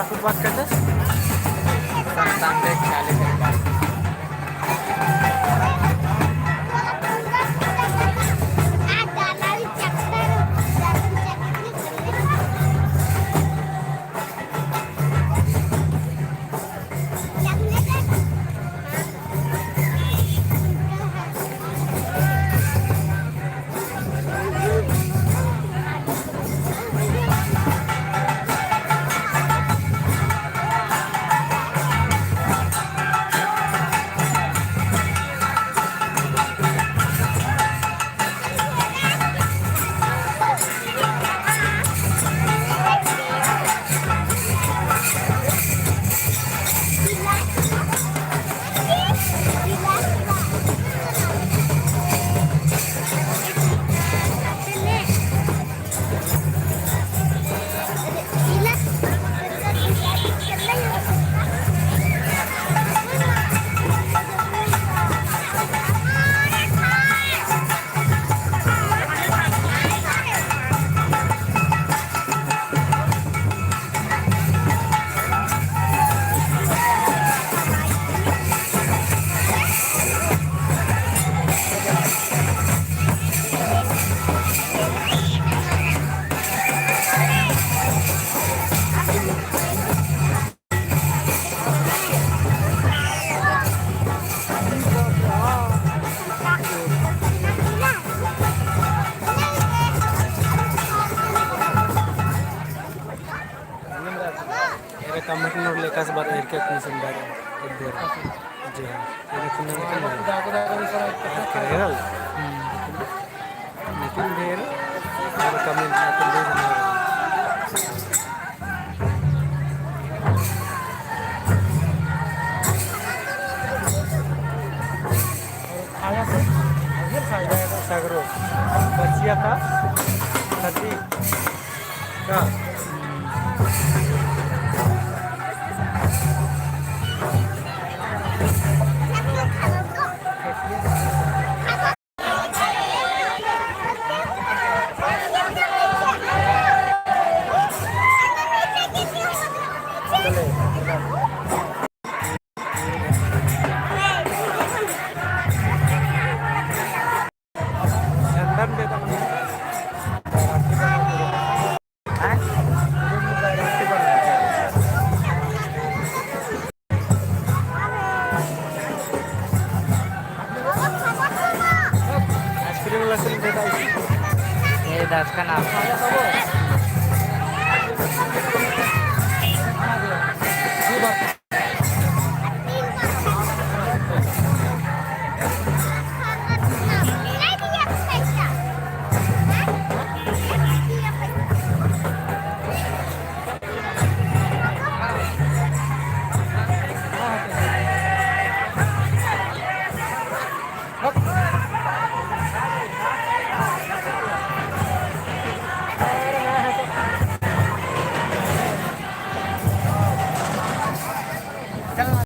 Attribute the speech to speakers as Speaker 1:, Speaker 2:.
Speaker 1: कुछ बात करते
Speaker 2: चांगले झाले
Speaker 1: कमेंट नोट लेकर से बात करके अपनी संभाल एक देर जी हाँ ये सुनने में करेगा लेकिन देर और कमेंट में दे खाया से अगर खा जाएगा सागरो बचिया था सती का
Speaker 2: ये 10 का नाम